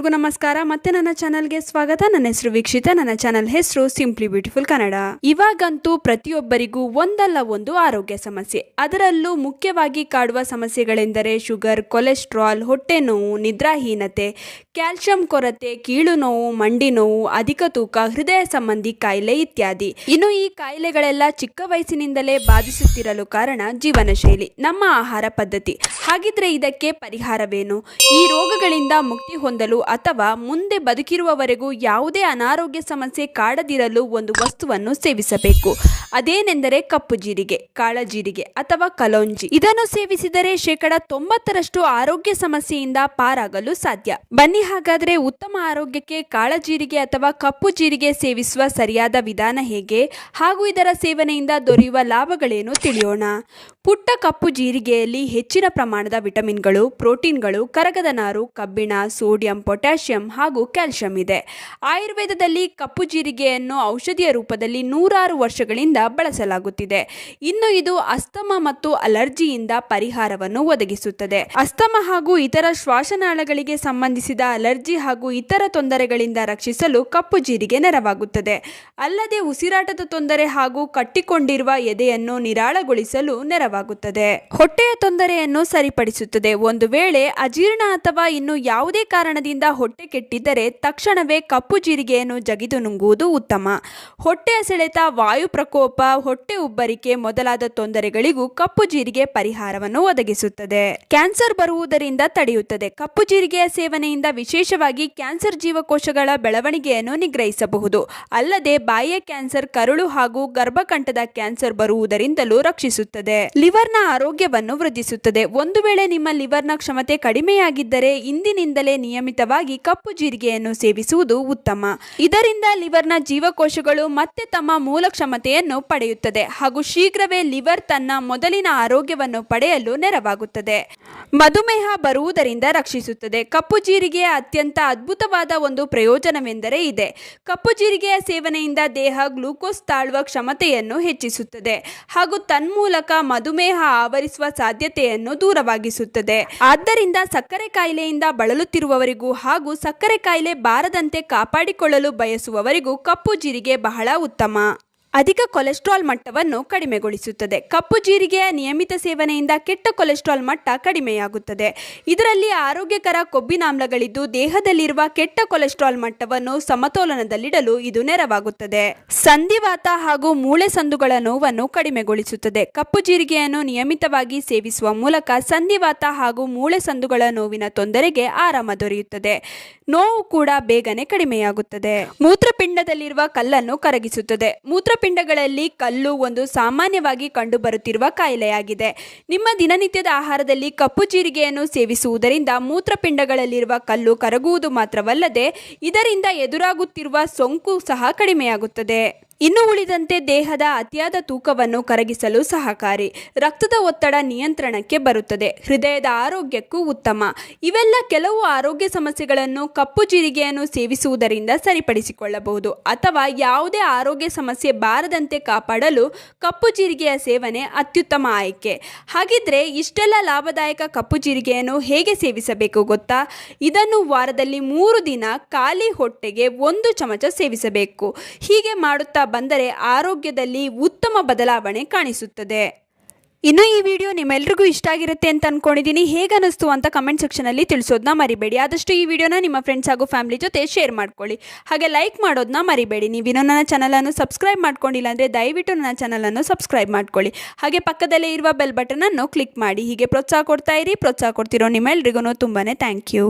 ಎಲ್ರಿಗೂ ನಮಸ್ಕಾರ. ಮತ್ತೆ ನನ್ನ ಚಾನಲ್ಗೆ ಸ್ವಾಗತ. ನನ್ನ ಹೆಸರು ವೀಕ್ಷಿತ. ನನ್ನ ಚಾನಲ್ ಹೆಸರು ಸಿಂಪ್ಲಿ ಬ್ಯೂಟಿಫುಲ್ ಕನ್ನಡ. ಇವಾಗಂತೂ ಪ್ರತಿಯೊಬ್ಬರಿಗೂ ಒಂದಲ್ಲ ಒಂದು ಆರೋಗ್ಯ ಸಮಸ್ಯೆ. ಅದರಲ್ಲೂ ಮುಖ್ಯವಾಗಿ ಕಾಡುವ ಸಮಸ್ಯೆಗಳೆಂದರೆ ಶುಗರ್, ಕೊಲೆಸ್ಟ್ರಾಲ್, ಹೊಟ್ಟೆ ನೋವು, ನಿದ್ರಾಹೀನತೆ, ಕ್ಯಾಲ್ಸಿಯಂ ಕೊರತೆ, ಕೀಳು ನೋವು, ಮಂಡಿ ನೋವು, ಅಧಿಕ ತೂಕ, ಹೃದಯ ಸಂಬಂಧಿ ಕಾಯಿಲೆ ಇತ್ಯಾದಿ. ಇನ್ನು ಈ ಕಾಯಿಲೆಗಳೆಲ್ಲ ಚಿಕ್ಕ ವಯಸ್ಸಿನಿಂದಲೇ ಬಾಧಿಸುತ್ತಿರಲು ಕಾರಣ ಜೀವನ ಶೈಲಿ, ನಮ್ಮ ಆಹಾರ ಪದ್ಧತಿ. ಹಾಗಿದ್ರೆ ಇದಕ್ಕೆ ಪರಿಹಾರವೇನು? ಈ ರೋಗಗಳಿಂದ ಮುಕ್ತಿ ಹೊಂದಲು ಅಥವಾ ಮುಂದೆ ಬದುಕಿರುವವರೆಗೂ ಯಾವುದೇ ಅನಾರೋಗ್ಯ ಸಮಸ್ಯೆ ಕಾಡದಿರಲು ಒಂದು ವಸ್ತುವನ್ನು ಸೇವಿಸಬೇಕು. ಅದೇನೆಂದರೆ ಕಪ್ಪು ಜೀರಿಗೆ, ಕಾಳಜೀರಿಗೆ ಅಥವಾ ಕಲೋಂಜಿ. ಇದನ್ನು ಸೇವಿಸಿದರೆ 90% ಆರೋಗ್ಯ ಸಮಸ್ಯೆಯಿಂದ ಪಾರಾಗಲು ಸಾಧ್ಯ. ಬನ್ನಿ ಹಾಗಾದ್ರೆ ಉತ್ತಮ ಆರೋಗ್ಯಕ್ಕೆ ಕಾಳಜೀರಿಗೆ ಅಥವಾ ಕಪ್ಪು ಜೀರಿಗೆ ಸೇವಿಸುವ ಸರಿಯಾದ ವಿಧಾನ ಹೇಗೆ ಹಾಗೂ ಇದರ ಸೇವನೆಯಿಂದ ದೊರೆಯುವ ಲಾಭಗಳೇನು ತಿಳಿಯೋಣ. ಪುಟ್ಟ ಕಪ್ಪು ಜೀರಿಗೆಯಲ್ಲಿ ಹೆಚ್ಚಿನ ಪ್ರಮಾಣದ ವಿಟಮಿನ್ಗಳು, ಪ್ರೋಟೀನ್ಗಳು, ಕರಗದ ನಾರು, ಕಬ್ಬಿಣ, ಸೋಡಿಯಂ, ಪೊಟ್ಯಾಷಿಯಂ ಹಾಗೂ ಕ್ಯಾಲ್ಸಿಯಂ ಇದೆ. ಆಯುರ್ವೇದದಲ್ಲಿ ಕಪ್ಪು ಜೀರಿಗೆಯನ್ನು ಔಷಧಿಯ ರೂಪದಲ್ಲಿ ನೂರಾರು ವರ್ಷಗಳಿಂದ ಬಳಸಲಾಗುತ್ತಿದೆ. ಇನ್ನು ಇದು ಅಸ್ತಮ ಮತ್ತು ಅಲರ್ಜಿಯಿಂದ ಪರಿಹಾರವನ್ನು ಒದಗಿಸುತ್ತದೆ. ಅಸ್ತಮ ಹಾಗೂ ಇತರ ಶ್ವಾಸನಾಳಗಳಿಗೆ ಸಂಬಂಧಿಸಿದ ಅಲರ್ಜಿ ಹಾಗೂ ಇತರ ತೊಂದರೆಗಳಿಂದ ರಕ್ಷಿಸಲು ಕಪ್ಪು ಜೀರಿಗೆ ನೆರವಾಗುತ್ತದೆ. ಅಲ್ಲದೆ ಉಸಿರಾಟದ ತೊಂದರೆ ಹಾಗೂ ಕಟ್ಟಿಕೊಂಡಿರುವ ಎದೆಯನ್ನು ನಿರಾಳಗೊಳಿಸಲು ನೆರವಾಗುತ್ತದೆ. ಹೊಟ್ಟೆಯ ತೊಂದರೆಯನ್ನು ಸರಿಪಡಿಸುತ್ತದೆ. ಒಂದು ವೇಳೆ ಅಜೀರ್ಣ ಅಥವಾ ಇನ್ನು ಯಾವುದೇ ಕಾರಣದಿಂದ ಹೊಟ್ಟೆ ಕೆಟ್ಟಿದ್ದರೆ ತಕ್ಷಣವೇ ಕಪ್ಪು ಜೀರಿಗೆಯನ್ನು ಜಗಿದು ನುಂಗುವುದು ಉತ್ತಮ. ಹೊಟ್ಟೆಯ ಸೆಳೆತ, ವಾಯು ಪ್ರಕೋಪ, ಹೊಟ್ಟೆ ಉಬ್ಬರಿಕೆ ಮೊದಲಾದ ತೊಂದರೆಗಳಿಗೂ ಕಪ್ಪು ಜೀರಿಗೆ ಪರಿಹಾರವನ್ನು ಒದಗಿಸುತ್ತದೆ. ಕ್ಯಾನ್ಸರ್ ಬರುವುದರಿಂದ ತಡೆಯುತ್ತದೆ. ಕಪ್ಪು ಜೀರಿಗೆಯ ಸೇವನೆಯಿಂದ ವಿಶೇಷವಾಗಿ ಕ್ಯಾನ್ಸರ್ ಜೀವಕೋಶಗಳ ಬೆಳವಣಿಗೆಯನ್ನು ನಿಗ್ರಹಿಸಬಹುದು. ಅಲ್ಲದೆ ಬಾಯಿಯ ಕ್ಯಾನ್ಸರ್, ಕರುಳು ಹಾಗೂ ಗರ್ಭಕಂಠದ ಕ್ಯಾನ್ಸರ್ ಬರುವುದರಿಂದಲೂ ರಕ್ಷಿಸುತ್ತದೆ. ಲಿವರ್ನ ಆರೋಗ್ಯವನ್ನು ವೃದ್ಧಿಸುತ್ತದೆ. ಒಂದು ವೇಳೆ ನಿಮ್ಮ ಲಿವರ್ನ ಕ್ಷಮತೆ ಕಡಿಮೆಯಾಗಿದ್ದರೆ ಇಂದಿನಿಂದಲೇ ನಿಯಮಿತವಾಗಿ ಕಪ್ಪು ಜೀರಿಗೆಯನ್ನು ಸೇವಿಸುವುದು ಉತ್ತಮ. ಇದರಿಂದ ಲಿವರ್ನ ಜೀವಕೋಶಗಳು ಮತ್ತೆ ತಮ್ಮ ಮೂಲ ಕ್ಷಮತೆಯನ್ನು ಪಡೆಯುತ್ತದೆ ಹಾಗೂ ಶೀಘ್ರವೇ ಲಿವರ್ ತನ್ನ ಮೊದಲಿನ ಆರೋಗ್ಯವನ್ನು ಪಡೆಯಲು ನೆರವಾಗುತ್ತದೆ. ಮಧುಮೇಹ ಬರುವುದರಿಂದ ರಕ್ಷಿಸುತ್ತದೆ. ಕಪ್ಪು ಜೀರಿಗೆಯ ಅತ್ಯಂತ ಅದ್ಭುತವಾದ ಒಂದು ಪ್ರಯೋಜನವೆಂದರೆ ಇದೆ. ಕಪ್ಪು ಜೀರಿಗೆಯ ಸೇವನೆಯಿಂದ ದೇಹ ಗ್ಲೂಕೋಸ್ ತಾಳುವ ಕ್ಷಮತೆಯನ್ನು ಹೆಚ್ಚಿಸುತ್ತದೆ ಹಾಗೂ ತನ್ಮೂಲಕ ಮಧುಮೇಹ ಆವರಿಸುವ ಸಾಧ್ಯತೆಯನ್ನು ದೂರವಾಗಿಸುತ್ತದೆ. ಆದ್ದರಿಂದ ಸಕ್ಕರೆ ಕಾಯಿಲೆಯಿಂದ ಬಳಲುತ್ತಿರುವವರಿಗೂ ಹಾಗೂ ಸಕ್ಕರೆ ಕಾಯಿಲೆ ಬಾರದಂತೆ ಕಾಪಾಡಿಕೊಳ್ಳಲು ಬಯಸುವವರಿಗೂ ಕಪ್ಪು ಜೀರಿಗೆ ಬಹಳ ಉತ್ತಮ. ಅಧಿಕ ಕೊಲೆಸ್ಟ್ರಾಲ್ ಮಟ್ಟವನ್ನು ಕಡಿಮೆಗೊಳಿಸುತ್ತದೆ. ಕಪ್ಪು ಜೀರಿಗೆಯ ನಿಯಮಿತ ಸೇವನೆಯಿಂದ ಕೆಟ್ಟ ಕೊಲೆಸ್ಟ್ರಾಲ್ ಮಟ್ಟ ಕಡಿಮೆಯಾಗುತ್ತದೆ. ಇದರಲ್ಲಿ ಆರೋಗ್ಯಕರ ಕೊಬ್ಬಿನಾಮ್ಲಗಳಿದ್ದು ದೇಹದಲ್ಲಿರುವ ಕೆಟ್ಟ ಕೊಲೆಸ್ಟ್ರಾಲ್ ಮಟ್ಟವನ್ನು ಸಮತೋಲನದಲ್ಲಿಡಲು ಇದು ನೆರವಾಗುತ್ತದೆ. ಸಂಧಿವಾತ ಹಾಗೂ ಮೂಳೆ ಸಂದುಗಳ ನೋವನ್ನು ಕಡಿಮೆಗೊಳಿಸುತ್ತದೆ. ಕಪ್ಪು ಜೀರಿಗೆಯನ್ನು ನಿಯಮಿತವಾಗಿ ಸೇವಿಸುವ ಮೂಲಕ ಸಂಧಿವಾತ ಹಾಗೂ ಮೂಳೆ ಸಂದುಗಳ ನೋವಿನ ತೊಂದರೆಗೆ ಆರಾಮ ದೊರೆಯುತ್ತದೆ. ನೋವು ಕೂಡ ಬೇಗನೆ ಕಡಿಮೆಯಾಗುತ್ತದೆ. ಮೂತ್ರಪಿಂಡದಲ್ಲಿರುವ ಕಲ್ಲನ್ನು ಕರಗಿಸುತ್ತದೆ. ಮೂತ್ರಪಿಂಡಗಳಲ್ಲಿ ಕಲ್ಲು ಒಂದು ಸಾಮಾನ್ಯವಾಗಿ ಕಂಡುಬರುತ್ತಿರುವ ಕಾಯಿಲೆಯಾಗಿದೆ. ನಿಮ್ಮ ದಿನನಿತ್ಯದ ಆಹಾರದಲ್ಲಿ ಕಪ್ಪು ಜೀರಿಗೆಯನ್ನು ಸೇವಿಸುವುದರಿಂದ ಮೂತ್ರಪಿಂಡಗಳಲ್ಲಿರುವ ಕಲ್ಲು ಕರಗುವುದು ಮಾತ್ರವಲ್ಲದೆ ಇದರಿಂದ ಎದುರಾಗುತ್ತಿರುವ ಸೋಂಕು ಸಹ ಕಡಿಮೆಯಾಗುತ್ತದೆ. ಇನ್ನು ಉಳಿದಂತೆ ದೇಹದ ಅತಿಯಾದ ತೂಕವನ್ನು ಕರಗಿಸಲು ಸಹಕಾರಿ. ರಕ್ತದ ಒತ್ತಡ ನಿಯಂತ್ರಣಕ್ಕೆ ಬರುತ್ತದೆ. ಹೃದಯದ ಆರೋಗ್ಯಕ್ಕೂ ಉತ್ತಮ. ಇವೆಲ್ಲ ಕೆಲವು ಆರೋಗ್ಯ ಸಮಸ್ಯೆಗಳನ್ನು ಕಪ್ಪು ಜೀರಿಗೆಯನ್ನು ಸೇವಿಸುವುದರಿಂದ ಸರಿಪಡಿಸಿಕೊಳ್ಳಬಹುದು. ಅಥವಾ ಯಾವುದೇ ಆರೋಗ್ಯ ಸಮಸ್ಯೆ ಬಾರದಂತೆ ಕಾಪಾಡಲು ಕಪ್ಪು ಜೀರಿಗೆಯ ಸೇವನೆ ಅತ್ಯುತ್ತಮ ಆಯ್ಕೆ. ಹಾಗಿದ್ರೆ ಇಷ್ಟೆಲ್ಲ ಲಾಭದಾಯಕ ಕಪ್ಪು ಜೀರಿಗೆಯನ್ನು ಹೇಗೆ ಸೇವಿಸಬೇಕು ಗೊತ್ತಾ? ಇದನ್ನು ವಾರದಲ್ಲಿ 3 ದಿನ ಖಾಲಿ ಹೊಟ್ಟೆಗೆ 1 ಚಮಚ ಸೇವಿಸಬೇಕು. ಹೀಗೆ ಮಾಡುತ್ತಾ ಬಂದರೆ ಆರೋಗ್ಯದಲ್ಲಿ ಉತ್ತಮ ಬದಲಾವಣೆ ಕಾಣಿಸುತ್ತದೆ. ಇನ್ನು ಈ ವಿಡಿಯೋ ನಿಮ್ಮೆಲ್ರಿಗೂ ಇಷ್ಟ ಆಗಿರುತ್ತೆ ಅಂತ ಅನ್ಕೊಂಡಿದ್ದೀನಿ. ಹೇಗೆ ಅನಿಸ್ತು ಅಂತ ಕಮೆಂಟ್ ಸೆಕ್ಷನಲ್ಲಿ ತಿಳಿಸೋದನ್ನ ಮರಿಬೇಡಿ. ಆದಷ್ಟು ಈ ವಿಡಿಯೋನ ನಿಮ್ಮ ಫ್ರೆಂಡ್ಸ್ ಹಾಗೂ ಫ್ಯಾಮಿಲಿ ಜೊತೆ ಶೇರ್ ಮಾಡ್ಕೊಳ್ಳಿ. ಹಾಗೆ ಲೈಕ್ ಮಾಡೋದನ್ನ ಮರಿಬೇಡಿ. ನೀವಿನ್ನೂ ನನ್ನ ಚಾನಲನ್ನು ಸಬ್ಸ್ಕ್ರೈಬ್ ಮಾಡ್ಕೊಂಡಿಲ್ಲ ಅಂದರೆ ದಯವಿಟ್ಟು ನನ್ನ ಚಾನಲನ್ನು ಸಬ್ಸ್ಕ್ರೈಬ್ ಮಾಡ್ಕೊಳ್ಳಿ. ಹಾಗೆ ಪಕ್ಕದಲ್ಲೇ ಇರುವ ಬೆಲ್ ಬಟನನ್ನು ಕ್ಲಿಕ್ ಮಾಡಿ. ಹೀಗೆ ಪ್ರೋತ್ಸಾಹ ಕೊಡ್ತಾ ಇರಿ. ಪ್ರೋತ್ಸಾಹ ಕೊಡ್ತಿರೋ ನಿಮ್ಮೆಲ್ರಿಗೂ ತುಂಬಾ ಥ್ಯಾಂಕ್ ಯು.